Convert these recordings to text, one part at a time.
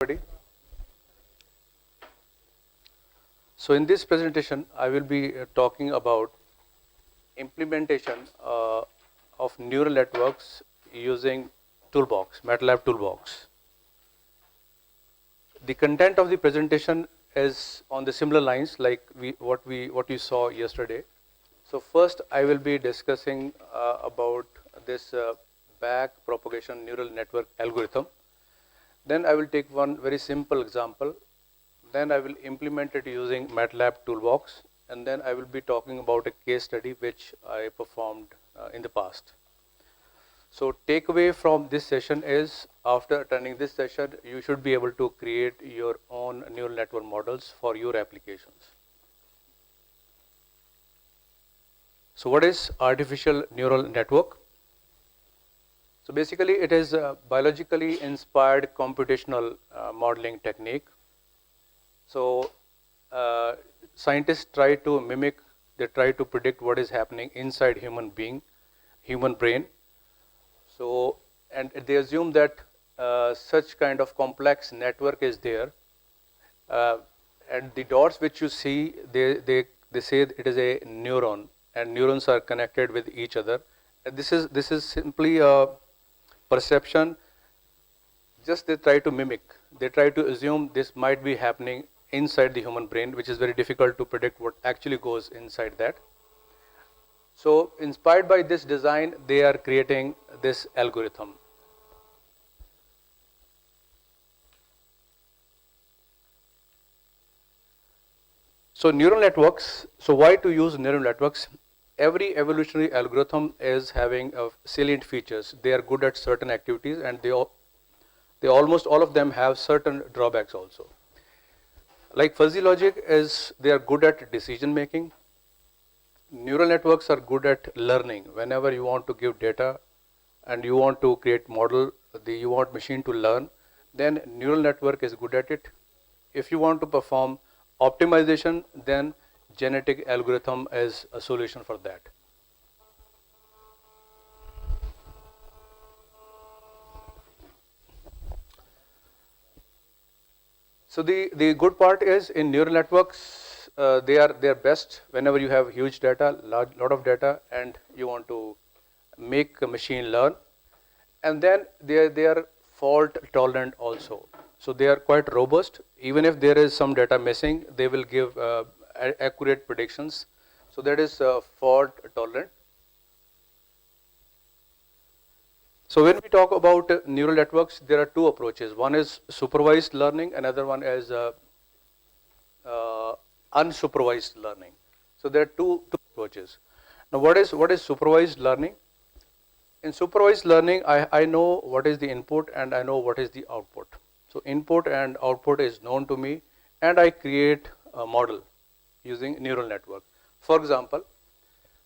everybody. So in this presentation, I will be talking about implementation of neural networks using Toolbox, MATLAB Toolbox. The content of the presentation is on the similar lines like what you saw yesterday. So first, I will be discussing about this back propagation neural network algorithm. Then I will take one very simple example. Then I will implement it using MATLAB Toolbox, and then I will be talking about a case study which I performed in the past. So takeaway from this session is, after attending this session, you should be able to create your own neural network models for your applications. So what is artificial neural network? So basically it is a biologically inspired computational modeling technique. So scientists try to mimic, they try to predict what is happening inside human brain. So, and they assume that such kind of complex network is there. And the dots which you see, they say it is a neuron, and neurons are connected with each other. And this is simply a perception. Just they try to mimic. They try to assume this might be happening inside the human brain, which is very difficult to predict what actually goes inside that. So inspired by this design, they are creating this algorithm. So neural networks, so why to use neural networks? Every evolutionary algorithm is having salient features. They are good at certain activities, and they almost all of them have certain drawbacks also. Like fuzzy logic is, they are good at decision making. Neural networks are good at learning. Whenever you want to give data and you want to create model, you want machine to learn, then neural network is good at it. If you want to perform optimization, then genetic algorithm is a solution for that. So the good part is, in neural networks, they are best whenever you have huge data, lot of data, and you want to make a machine learn. And then they are fault tolerant also. So they are quite robust. Even if there is some data missing, they will give accurate predictions. So that is fault tolerant. So when we talk about neural networks, there are two approaches. One is supervised learning, another one is unsupervised learning. So there are two approaches. Now what is supervised learning? In supervised learning, I know what is the input and I know what is the output. So input and output is known to me, and I create a model using neural network. For example,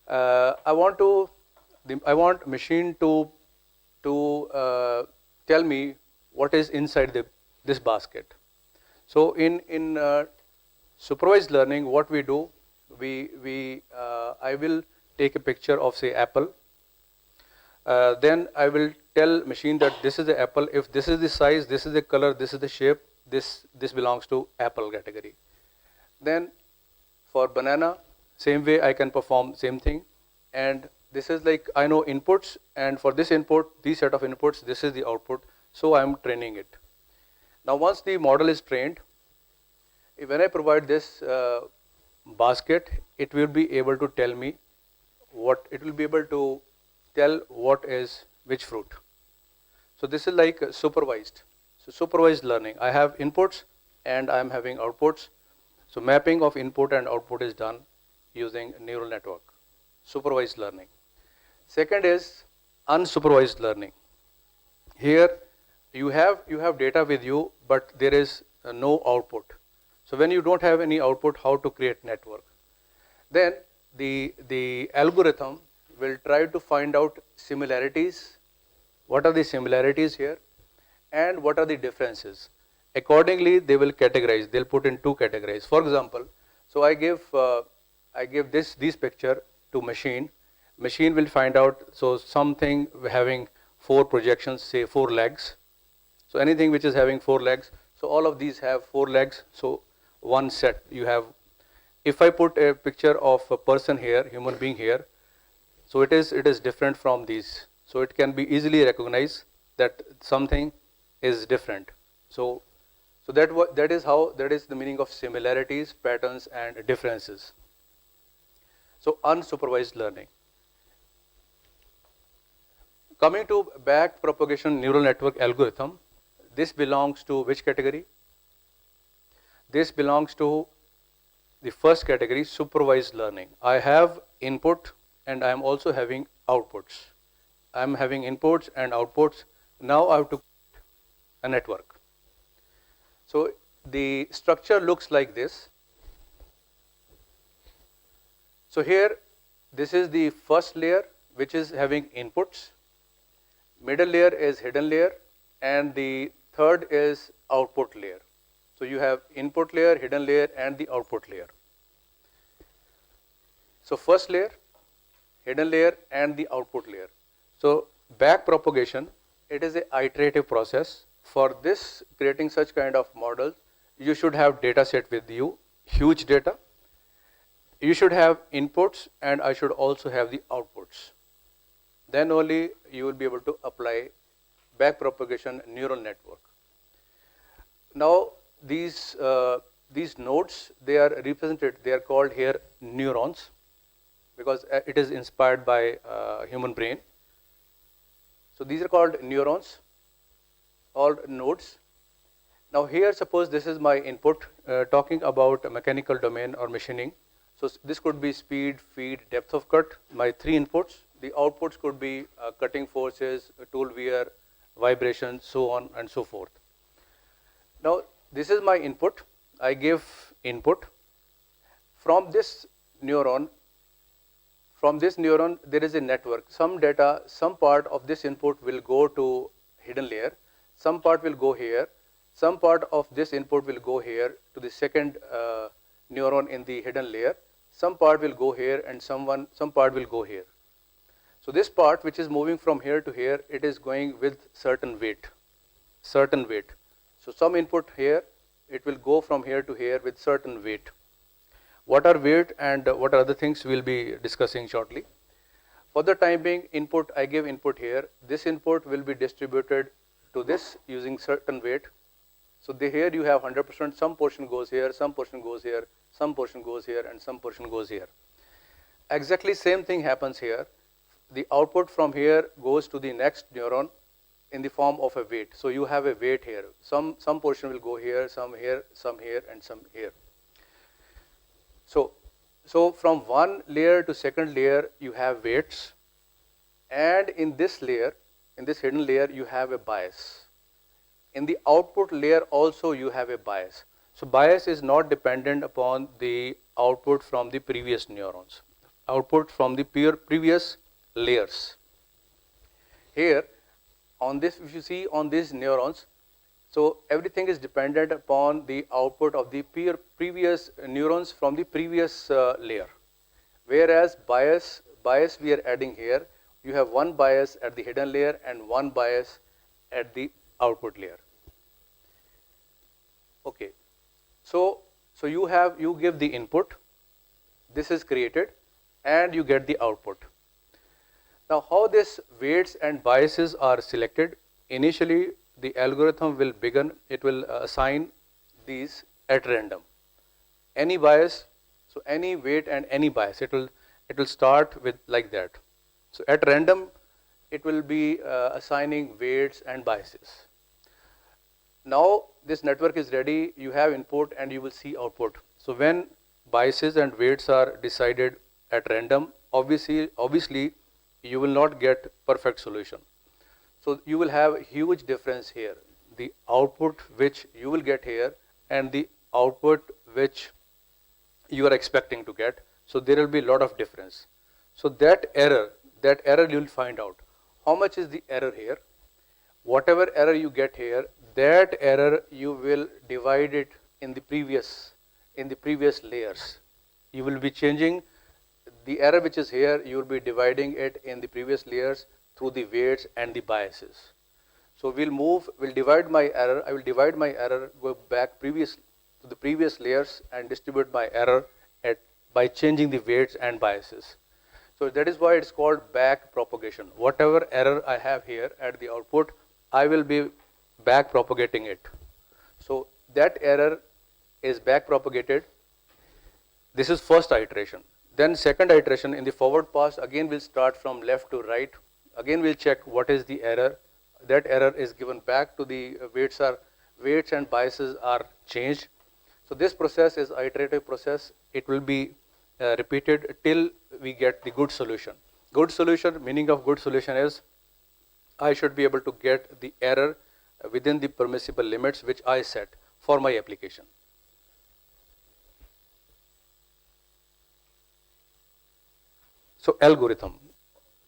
I want machine to tell me what is inside this basket. So in supervised learning, what we do, I will take a picture of, say, apple. Then I will tell machine that this is the apple. If this is the size, this is the color, this is the shape, this belongs to apple category. Then for banana, same way I can perform same thing. And this is like, I know inputs, and for this input, these set of inputs, this is the output. So I am training it. Now once the model is trained, when I provide this basket, it will be able to tell me what is which fruit. So this is like supervised. So supervised learning, I have inputs and I am having outputs. So mapping of input and output is done using neural network, supervised learning. Second is unsupervised learning. Here you have data with you, but there is no output. So when you don't have any output, how to create network? Then the algorithm will try to find out similarities. What are the similarities here, and what are the differences? Accordingly, they will categorize. They'll put in two categories. For example, so I give this picture to machine. Machine will find out, so something having 4 projections, say 4 legs. So anything which is having 4 legs, So all of these have 4 legs. So one set you have. If I put a picture of a person here, human being here, so it is different from these. So it can be easily recognized that something is different. So that is the meaning of similarities, patterns, and differences. So unsupervised learning. Coming to back propagation neural network algorithm, this belongs to which category? This belongs to the first category, supervised learning. I have input and I am also having outputs. I am having inputs and outputs. Now I have to create a network. So the structure looks like this. So here, this is the first layer which is having inputs. Middle layer is hidden layer, and the third is output layer. So you have input layer, hidden layer, and the output layer. So first layer, hidden layer, and the output layer. So back propagation, it is an iterative process. For this, creating such kind of models, you should have data set with you, huge data. You should have inputs, and I should also have the outputs. Then only you will be able to apply back propagation neural network. Now these nodes, they are represented, they are called here neurons, because it is inspired by human brain. So these are called neurons, all nodes. Now here, suppose this is my input, talking about a mechanical domain or machining. So this could be speed, feed, depth of cut, my 3 inputs. The outputs could be cutting forces, tool wear, vibration, so on and so forth. Now this is my input. I give input. From this neuron, there is a network. Some data, some part of this input will go to hidden layer, some part will go here, some part of this input will go here to the second neuron in the hidden layer, some part will go here, and some part will go here. So this part which is moving from here to here, it is going with certain weight. So some input here, it will go from here to here with certain weight. What are weight and what are other things we will be discussing shortly. For the time being, input, I give input here. This input will be distributed to this using certain weight. So here you have 100%, some portion goes here, some portion goes here, some portion goes here, and some portion goes here. Exactly same thing happens here. The output from here goes to the next neuron in the form of a weight. So you have a weight here. Some portion will go here, some here, and some here. So from one layer to second layer, you have weights, and in this layer, in this hidden layer, you have a bias. In the output layer also you have a bias. So bias is not dependent upon the output from the previous neurons, output from the previous layers. Here on this, if you see on these neurons, so everything is dependent upon the output of the previous neurons from the previous layer. Whereas bias we are adding here, you have one bias at the hidden layer and one bias at the output layer. Okay, so you give the input, this is created, and you get the output. Now how this weights and biases are selected? Initially the algorithm will begin, it will assign these at random. Any bias, so any weight and any bias, it will start with like that. So at random it will be assigning weights and biases. Now this network is ready, you have input and you will see output. So when biases and weights are decided at random, obviously you will not get perfect solution. So you will have a huge difference here. The output which you will get here and the output which you are expecting to get. So there will be a lot of difference. So that error you will find out. How much is the error here? Whatever error you get here, that error you will divide it in the previous layers. You will be changing the error which is here, you will be dividing it in the previous layers through the weights and the biases. So we'll divide my error. I will divide my error, go back to the previous layers and distribute my error by changing the weights and biases. So that is why it's called back propagation. Whatever error I have here at the output, I will be back propagating it. So that error is back propagated. This is first iteration. Then second iteration in the forward pass, again we'll start from left to right. Again we'll check what is the error. That error is given back to the weights and biases are changed. So this process is iterative process. It will be repeated till we get the good solution. Good solution, meaning of good solution is I should be able to get the error within the permissible limits which I set for my application. So algorithm.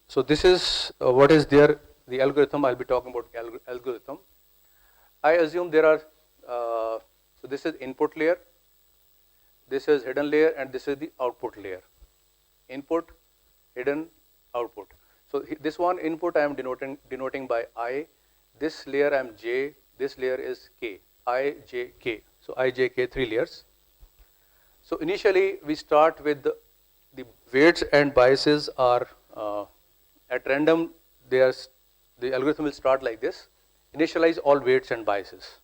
So this is what is there, the algorithm. I'll be talking about algorithm. I assume there are, so this is input layer, this is hidden layer, and this is the output layer. Input, hidden, output. So this one input I am denoting by I, this layer I am J, this layer is K, I, J, K. So I, J, K, 3 layers. So initially we start with the weights and biases are at random. The algorithm will start like this. Initialize all weights and biases.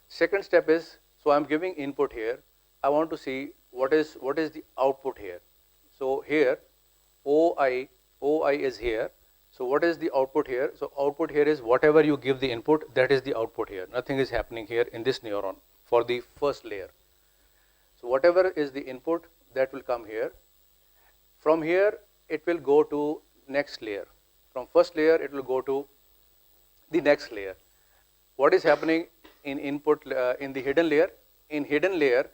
Second step is, so I am giving input here. I want to see what is the output here. So here OI is here. So what is the output here? So output here is whatever you give the input, that is the output here. Nothing is happening here in this neuron for the first layer. So whatever is the input, that will come here. From here it will go to next layer. From first layer it will go to the next layer. What is happening in input in the hidden layer? In hidden layer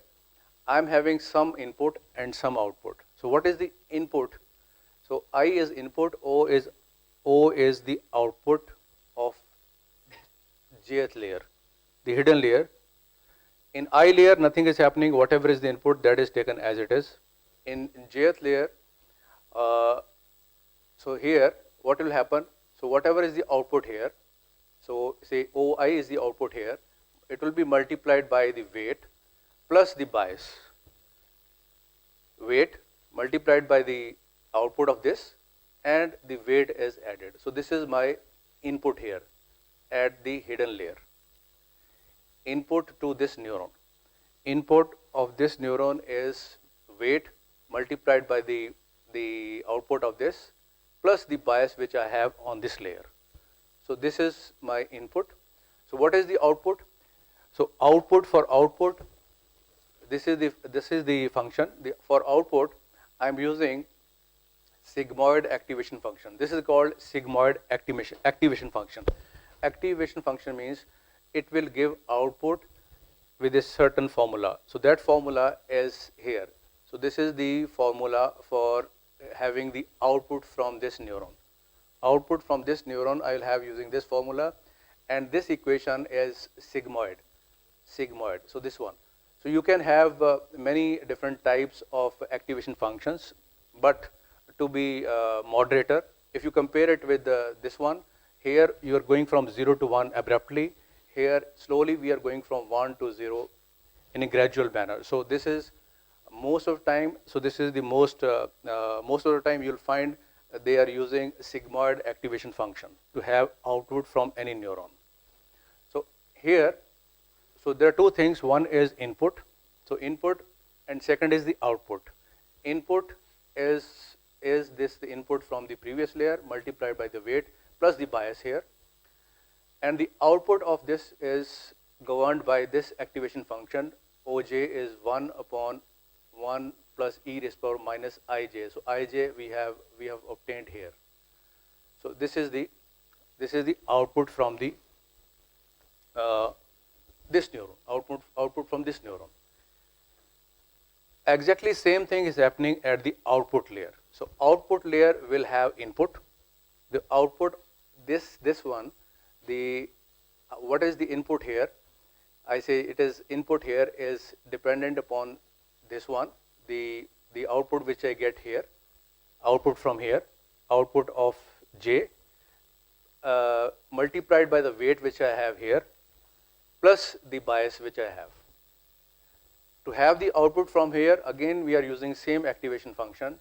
I am having some input and some output. So what is the input? So I is input, O is the output of jth layer, the hidden layer. In I layer nothing is happening, whatever is the input that is taken as it is. In jth layer, so here what will happen? So whatever is the output here, so say OI is the output here, it will be multiplied by the weight plus the bias. Weight multiplied by the output of this and the weight is added. So this is my input here at the hidden layer. Input to this neuron. Input of this neuron is weight multiplied by the output of this plus the bias which I have on this layer. So this is my input. So what is the output? So output for output, this is the function. For output I am using sigmoid activation function. This is called sigmoid activation function. Activation function means it will give output with a certain formula. So that formula is here. So this is the formula for having the output from this neuron. Output from this neuron I will have using this formula, and this equation is sigmoid. So this one. So you can have many different types of activation functions, but to be moderator, if you compare it with this one, here you are going from 0 to 1 abruptly. Here slowly we are going from 1 to 0 in a gradual manner. So this is most of the time. So this is the most of the time you'll find they are using sigmoid activation function to have output from any neuron. So here, so there are two things. One is input. So input, and second is the output. Input is this the input from the previous layer multiplied by the weight plus the bias here, and the output of this is governed by this activation function. OJ is 1 upon 1 plus e raised power minus ij. So ij we have obtained here. So this is the output from the this neuron, output from this neuron. Exactly same thing is happening at the output layer. So output layer will have input. The output, this one, what is the input here? I say it is input here is dependent upon this one, the output which I get here, output from here, output of J. multiplied by the weight which I have here plus the bias which I have. To have the output from here, again we are using same activation function,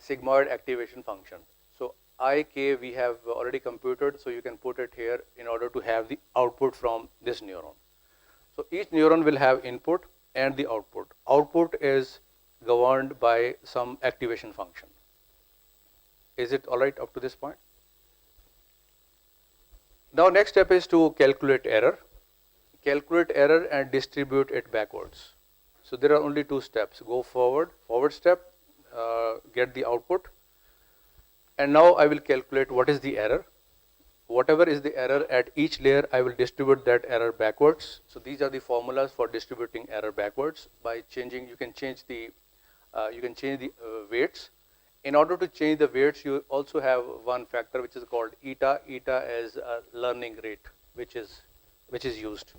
sigmoid activation function. So ik we have already computed, so you can put it here in order to have the output from this neuron. So each neuron will have input and the output. Output is governed by some activation function. Is it all right up to this point? Now next step is to calculate error. Calculate error and distribute it backwards. So there are only two steps. Go forward step, get the output, and now I will calculate what is the error. Whatever is the error at each layer, I will distribute that error backwards. So these are the formulas for distributing error backwards. By changing, you can change the weights. In order to change the weights, you also have one factor which is called eta. Eta is a learning rate, which is used.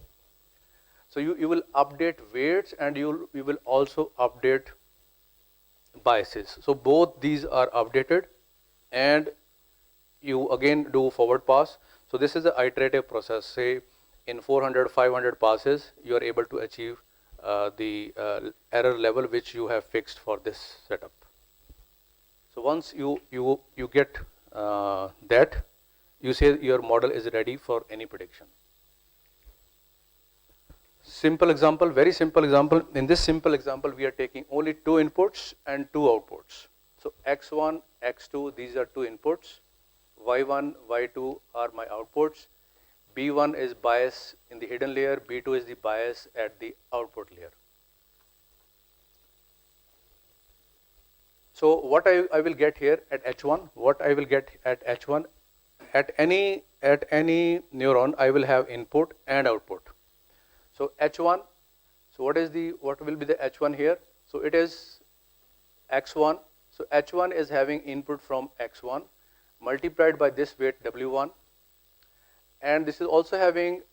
So you will update weights and you will also update biases. So both these are updated and you again do forward pass. So this is an iterative process. Say in 400, 500 passes, you are able to achieve the error level which you have fixed for this setup. So once you get that, you say your model is ready for any prediction. Simple example, very simple example. In this simple example, we are taking only two inputs and two outputs. So x1, x2, these are two inputs. y1, y2 are my outputs. b1 is bias in the hidden layer, b2 is the bias at the output layer. So what I will get here at h1, what I will get at h1, at any neuron, I will have input and output. So h1, so what will be the h1 here? So it is x1. So h1 is having input from x1 multiplied by this weight w1, and this is also having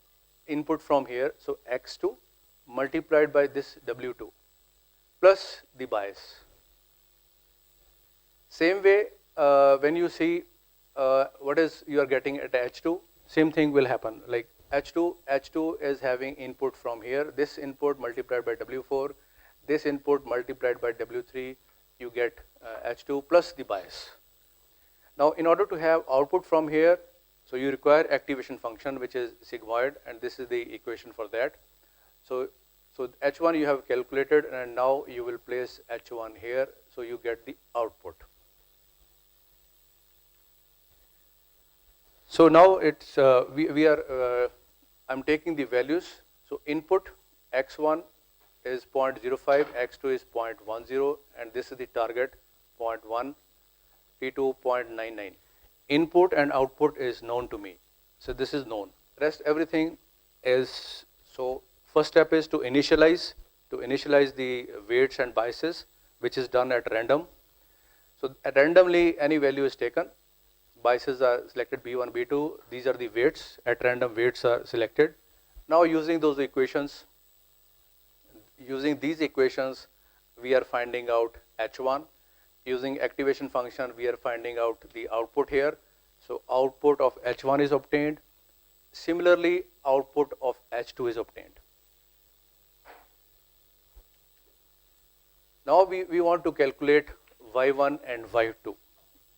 input from here, so x2 multiplied by this w2 plus the bias. Same way, when you see what is you are getting at h2, same thing will happen. Like h2 is having input from here, this input multiplied by w4, this input multiplied by w3, you get h2 plus the bias. Now in order to have output from here, so you require activation function which is sigmoid, and this is the equation for that. So h1 you have calculated, and now you will place h1 here, so you get the output. So now it's I'm taking the values. So input x1 is 0.05, x2 is 0.10, and this is the target 0.1, p2 0.99. Input and output is known to me, so this is known. Rest everything is, so first step is to initialize the weights and biases, which is done at random. So at randomly any value is taken. Biases are selected b1, b2. These are the weights. At random weights are selected. Now using those equations, using these equations, we are finding out h1. Using activation function, we are finding out the output here. So output of h1 is obtained. Similarly, output of h2 is obtained. Now we want to calculate y1 and y2.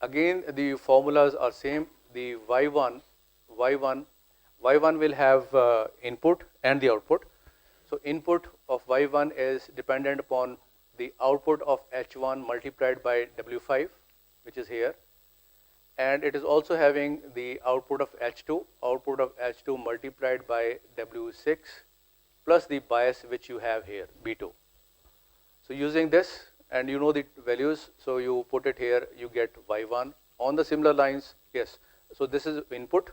Again, the formulas are same. The y1 will have input and the output. So input of y1 is dependent upon the output of h1 multiplied by w5, which is here, and it is also having the output of h2 multiplied by w6 plus the bias which you have here, b2. So using this, and you know the values, so you put it here, you get y1. On the similar lines, yes, so this is input.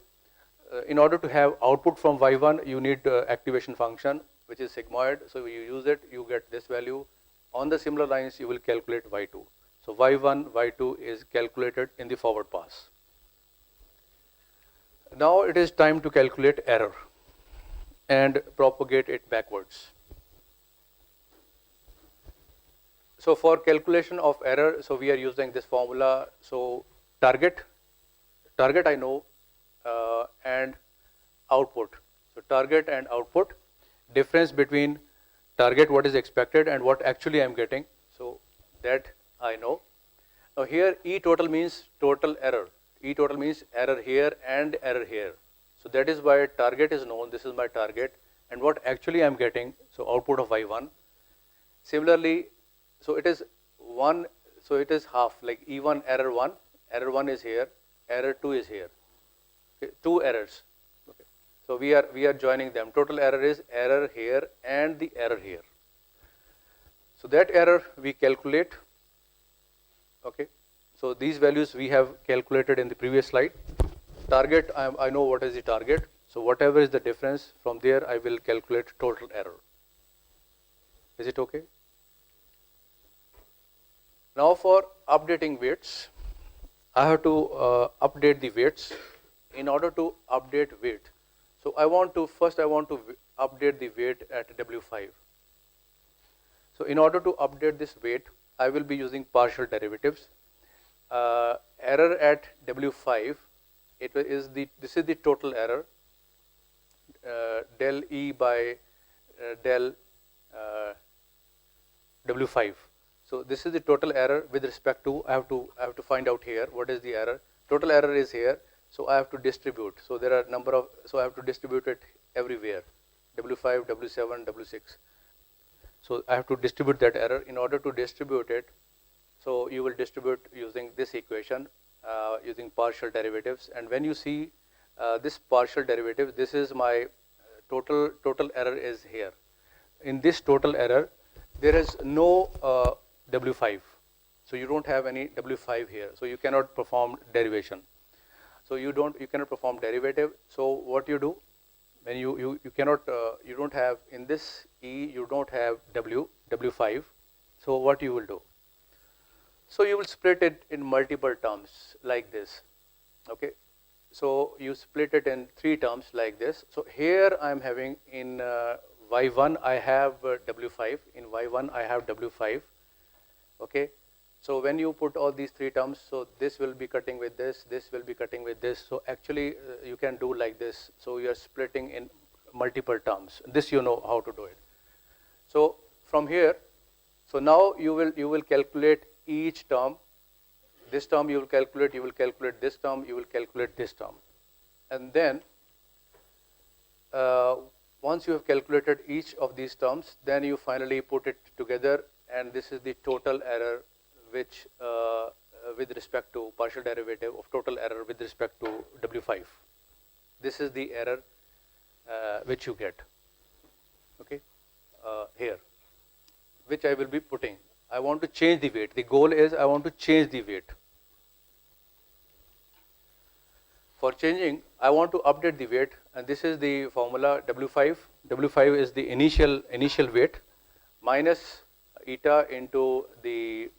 In order to have output from y1, you need activation function, which is sigmoid. So you use it, you get this value. On the similar lines, you will calculate y2. So y1, y2 is calculated in the forward pass. Now it is time to calculate error and propagate it backwards. So for calculation of error, so we are using this formula. So target I know, and output. So target and output, difference between target what is expected and what actually I am getting. So that I know. Now here E total means total error. E total means error here and error here. So that is why target is known. This is my target, and what actually I am getting. So output of Y1. Similarly, so it is one. So it is half, like E1 error 1. Error 1 is here. Error 2 is here. Okay, two errors. Okay. So we are joining them. Total error is error here and the error here. So that error we calculate. Okay. So these values we have calculated in the previous slide. Target, I know what is the target. So whatever is the difference, from there I will calculate total error. Is it okay? Now for updating weights, I have to update the weights. In order to update weight, so I want to update the weight at W5. So in order to update this weight, I will be using partial derivatives. Error at W5, this is the total error, del E by del W5. So this is the total error with respect to, I have to find out here what is the error. Total error is here, so I have to distribute. So there are number of, so I have to distribute it everywhere, W5, W7, W6. So I have to distribute that error. In order to distribute it, so you will distribute using this equation, using partial derivatives. And when you see this partial derivative, this is my total error is here. In this total error, there is no W5. So you don't have any W5 here. So you cannot perform derivation. So you cannot perform derivative. So what you do, when you cannot, you don't have in this E, you don't have W5. So what you will do? So you will split it in multiple terms like this. Okay. So you split it in 3 terms like this. So here I am having in Y1 I have W5. In Y1 I have W5. Okay. So when you put all these 3 terms, so this will be cutting with this will be cutting with this. So actually you can do like this. So you are splitting in multiple terms. This you know how to do it. So from here, so now you will calculate each term. This term you will calculate this term, you will calculate this term. And then once you have calculated each of these terms, then you finally put it together, and this is the total error which with respect to partial derivative of total error with respect to W5. This is the error which you get, okay, here, which I will be putting. I want to change the weight. The goal is I want to change the weight. For changing, I want to update the weight, and this is the formula W5. W5 is the initial weight minus eta into the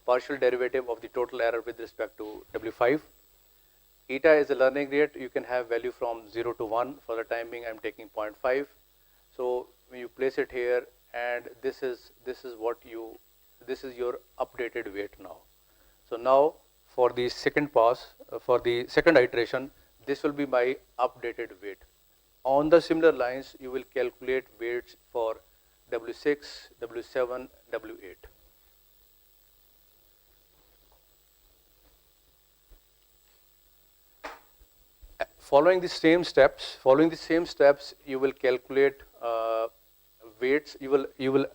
partial derivative of the total error with respect to W5. Eta is the learning rate. You can have value from 0 to 1. For the time being, I am taking 0.5. So when you place it here, and this is your updated weight now. So now for the second pass, for the second iteration, this will be my updated weight. On the similar lines, you will calculate weights for W6, W7, W8. Following the same steps, you will calculate weights. You will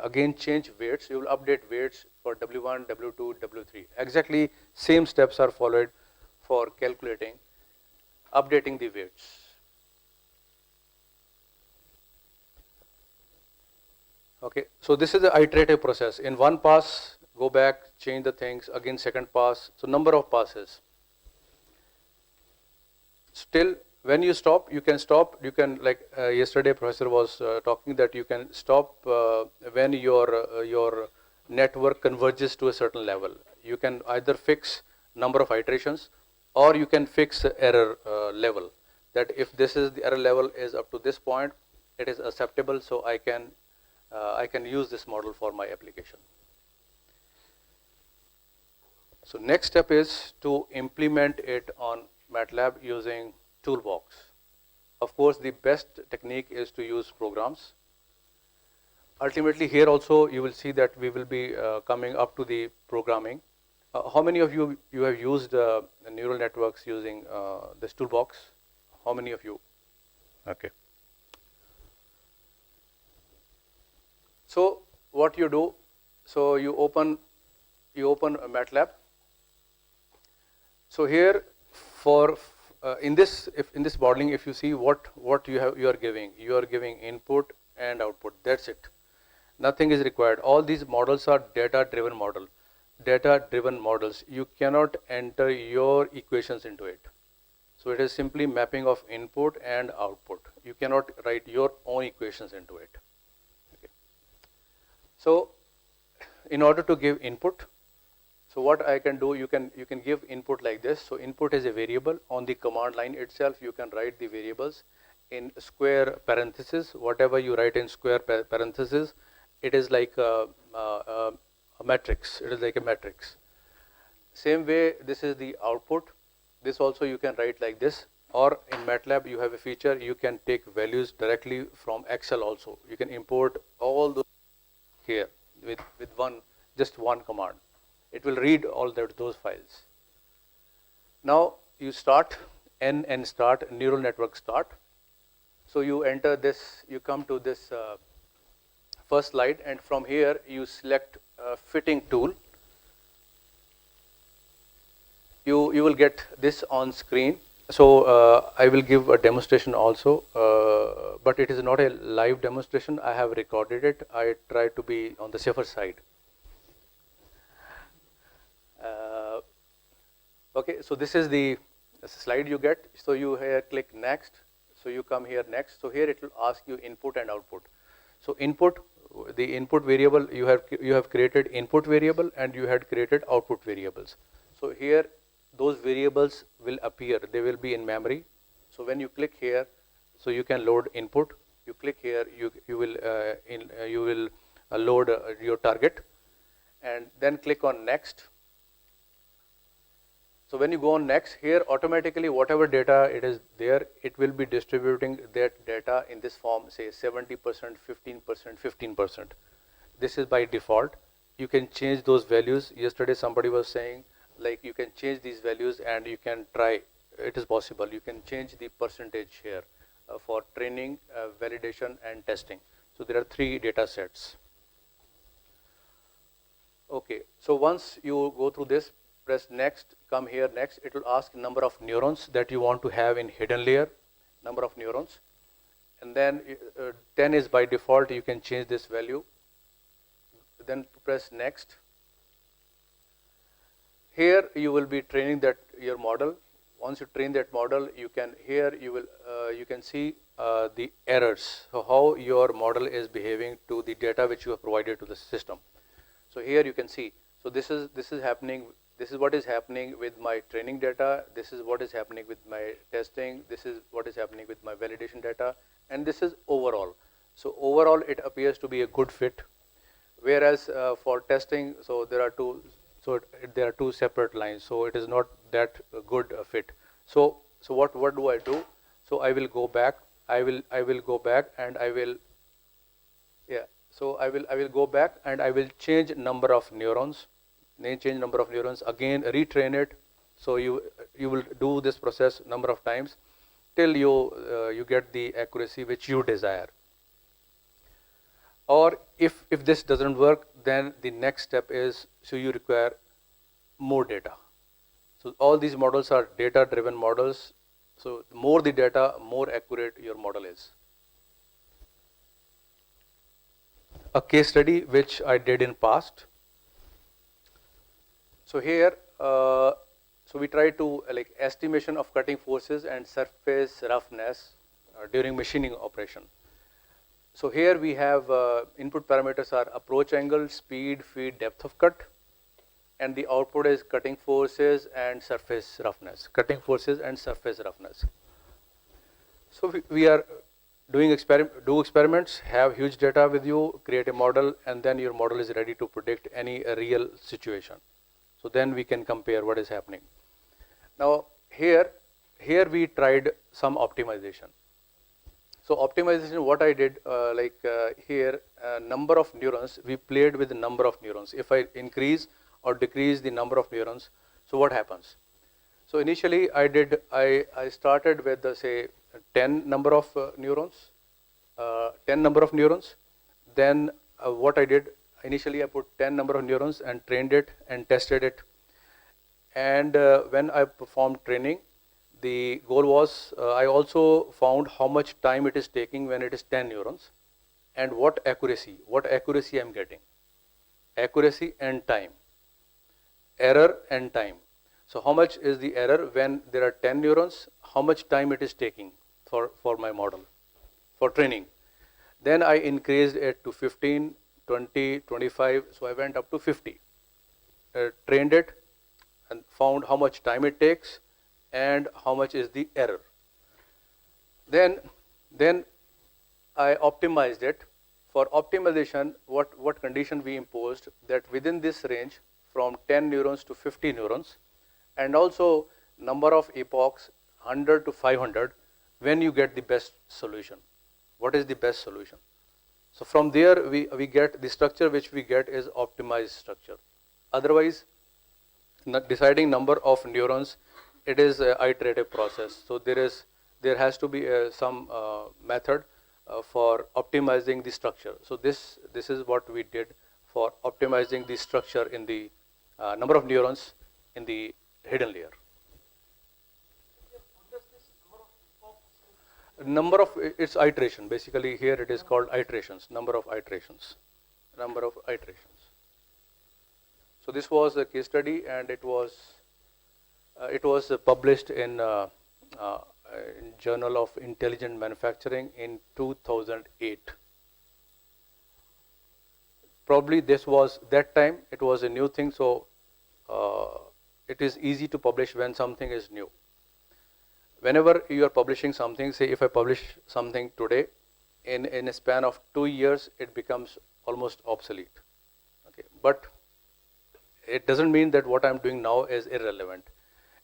again change weights. You will update weights for W1, W2, W3. Exactly same steps are followed for calculating, updating the weights. Okay, so this is the iterative process. In one pass, go back, change the things, again second pass. So number of passes. Still, when you stop, you can stop. You can, like yesterday, professor was talking that you can stop when your network converges to a certain level. You can either fix number of iterations, or you can fix error level. That if this is the error level is up to this point, it is acceptable. So I can use this model for my application. So next step is to implement it on MATLAB using Toolbox. Of course, the best technique is to use programs. Ultimately, here also you will see that we will be coming up to the programming. How many of you have used neural networks using this Toolbox? How many of you? Okay. So what you do? So you open MATLAB. So here for in this modeling, if you see what you are giving input and output. That's it. Nothing is required. All these models are data-driven models. You cannot enter your equations into it. So it is simply mapping of input and output. You cannot write your own equations into it. Okay. So in order to give input, so what I can do, you can give input like this. So input is a variable. On the command line itself, you can write the variables in square parentheses. Whatever you write in square parentheses, it is like a matrix. It is like a matrix. Same way, this is the output. This also you can write like this. Or in MATLAB, you have a feature, you can take values directly from Excel also. You can import all those here with just one command. It will read all those files. Now you start and start neural network start. So you enter this, you come to this first slide, and from here you select fitting tool. You will get this on screen. So I will give a demonstration also, but it is not a live demonstration. I have recorded it. I try to be on the safer side. Okay, so this is the slide you get. So you here click next. So you come here next. So here it will ask you input and output. So input, the input variable, you have created input variable and you had created output variables. So here those variables will appear. They will be in memory. So when you click here, so you can load input. You click here, you will load your target, and then click on next. So when you go on next, here automatically whatever data it is there, it will be distributing that data in this form, say 70%, 15%, 15%. This is by default. You can change those values. Yesterday somebody was saying, like, you can change these values and you can try. It is possible. You can change the percentage here for training, validation and testing. So there are 3 data sets. Okay, so once you go through this, press next, come here next. It will ask number of neurons that you want to have in hidden layer, number of neurons. And then 10 is by default. You can change this value. Then press next. Here you will be training your model. Once you train that model, you can you can see the errors. So how your model is behaving to the data which you have provided to the system. So here you can see. So this is happening. This is what is happening with my training data. This is what is happening with my testing. This is what is happening with my validation data. And this is overall. So overall, it appears to be a good fit. Whereas for testing, so there are two separate lines. So it is not that good a fit. So what do I do? So I will go back. I will go back and I will go back and I will change number of neurons. Change number of neurons, again retrain it. So you will do this process number of times till you get the accuracy which you desire. Or if this doesn't work, then the next step is, so you require more data. So all these models are data driven models. So the more the data, more accurate your model is. A case study which I did in past. So here, so we try to estimation of cutting forces and surface roughness during machining operation. So here we have input parameters are approach angle, speed, feed, depth of cut, and the output is cutting forces and surface roughness. Cutting forces and surface roughness. So we are doing experiments, have huge data with you, create a model, and then your model is ready to predict any real situation. So then we can compare what is happening. Now here, here we tried some optimization. So optimization, what I did, here, number of neurons, we played with the number of neurons. If I increase or decrease the number of neurons, so what happens? So initially I started with say 10 number of neurons, 10 number of neurons. Then what I did, initially I put 10 number of neurons and trained it and tested it. And when I performed training, the goal was, I also found how much time it is taking when it is 10 neurons and what accuracy I am getting. Accuracy and time, error and time. So how much is the error when there are 10 neurons, how much time it is taking for my model, for training. Then I increased it to 15, 20, 25, so I went up to 50. Trained it and found how much time it takes and how much is the error. Then I optimized it. For optimization, what condition we imposed, that within this range from 10 neurons to 50 neurons, and also number of epochs 100 to 500, when you get the best solution. What is the best solution? So from there we get the structure which we get is optimized structure. Otherwise, deciding number of neurons, it is an iterative process. So there has to be some method for optimizing the structure. So this is what we did for optimizing the structure in the number of neurons in the hidden layer. Number of its iteration, basically here it is called iterations, number of iterations. So this was a case study, and it was published in Journal of Intelligent Manufacturing in 2008. Probably that time it was a new thing, so it is easy to publish when something is new. Whenever you are publishing something, say if I publish something today, in a span of 2 years, it becomes almost obsolete. Okay, but it doesn't mean that what I'm doing now is irrelevant.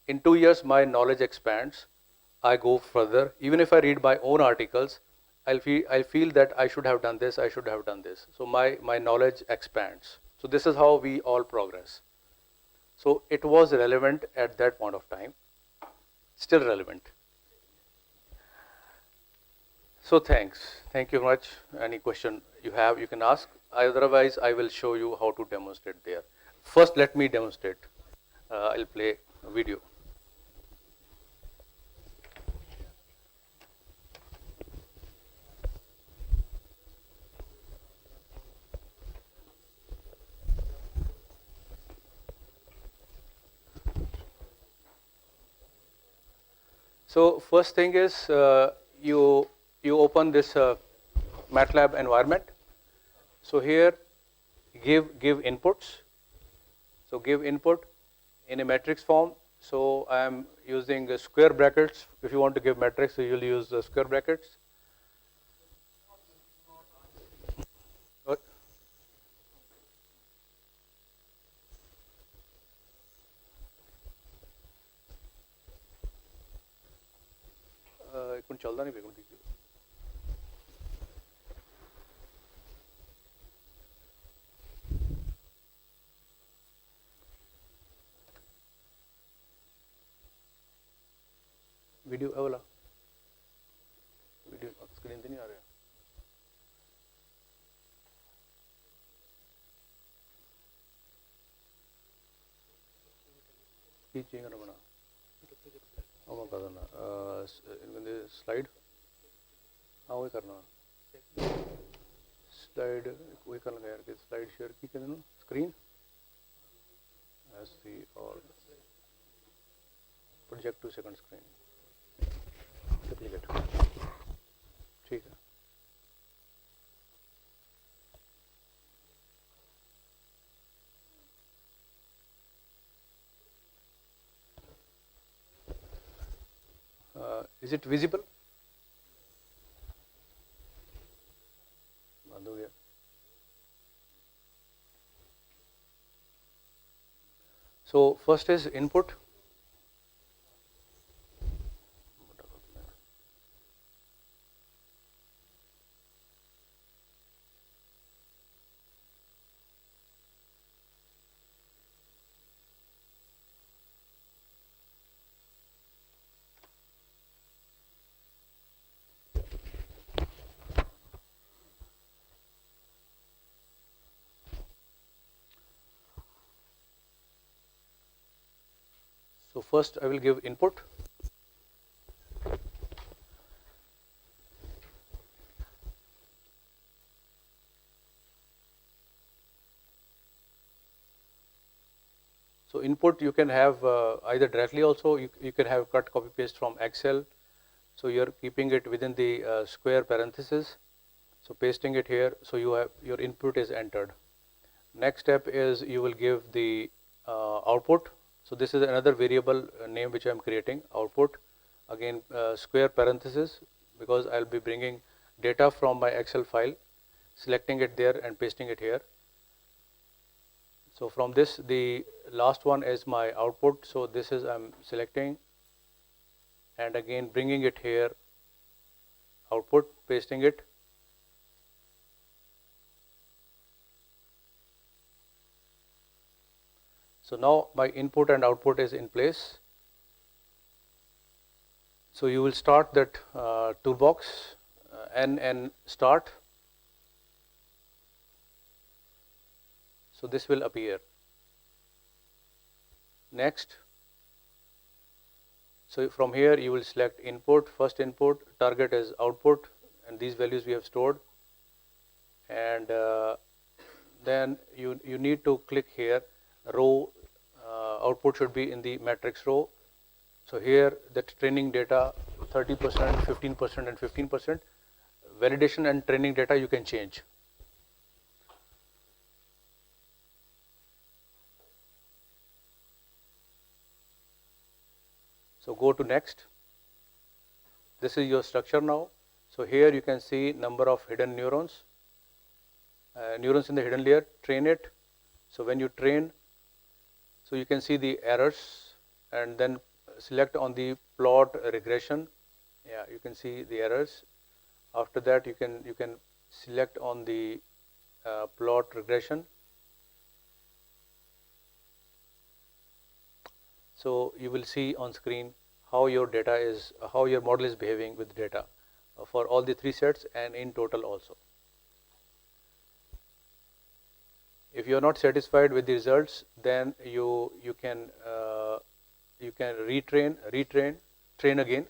In 2 years, my knowledge expands. I go further. Even if I read my own articles, I'll feel that I should have done this, I should have done this. So my knowledge expands. So this is how we all progress. So it was relevant at that point of time, still relevant. So thanks. Thank you very much. Any question you have, you can ask. Otherwise, I will show you how to demonstrate there. First, let me demonstrate. I'll play a video. So first thing is you open this MATLAB environment. So here give inputs. So give input in a matrix form. So I am using square brackets. If you want to give matrix, so you'll use square brackets. चलता नहीं बेगम दीजिए video वाला video screen तो नहीं आ रहा की change करना बना स्लाइड हाँ वही करना स्लाइड वही करना यार कि स्लाइड शेयर की करना स्क्रीन ऐसी और प्रोजेक्ट 2 सेकंड स्क्रीन डुप्लीकेट ठीक है is it visible? बंद हो गया. So first is input. So first I will give input. So input you can have either directly also, you can have cut copy paste from Excel. So you are keeping it within the square parenthesis. So pasting it here, so you have your input is entered. Next step is you will give the output. So this is another variable name which I am creating, output. Again square parenthesis, because I'll be bringing data from my Excel file, selecting it there and pasting it here. So from this, the last one is my output. So this is I'm selecting and again bringing it here, output, pasting it. So now my input and output is in place. So you will start that toolbox, NN start. So this will appear. Next. So from here you will select input, first input, target is output, and these values we have stored. And then you need to click here, row, output should be in the matrix row. So here that training data 30%, 15% and 15%. Validation and training data you can change. So go to next. This is your structure now. So here you can see number of hidden neurons. Neurons in the hidden layer, train it. So when you train, so you can see the errors and then select on the plot regression. Yeah, you can see the errors. After that you can select on the plot regression. So you will see on screen how your data is, how your model is behaving with data for all the 3 sets and in total also. If you are not satisfied with the results, then you can retrain, train again.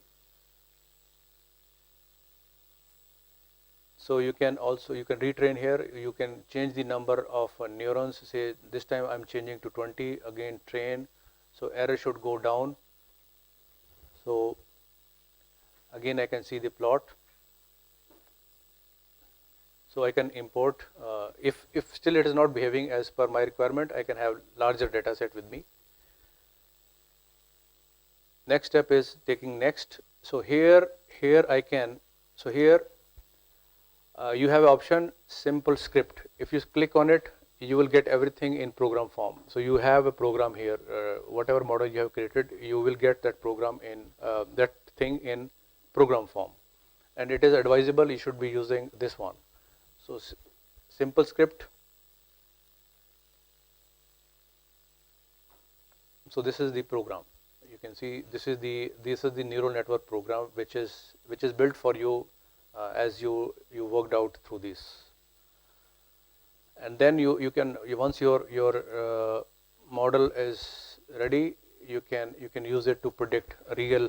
So you can retrain here. You can change the number of neurons. Say this time I'm changing to 20. Again train. So error should go down. So again I can see the plot. So I can import. If still it is not behaving as per my requirement, I can have larger data set with me. Next step is taking next. So here I can. So here you have option simple script. If you click on it, you will get everything in program form. So you have a program here. Whatever model you have created, you will get that program in that thing in program form. And it is advisable you should be using this one. So simple script. So this is the program. You can see this is the neural network program which is built for you as you worked out through this. And then you can once your model is ready, you can use it to predict real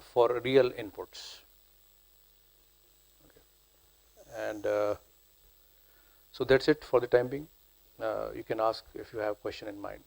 for real inputs. And so that's it for the time being. You can ask if you have a question in mind.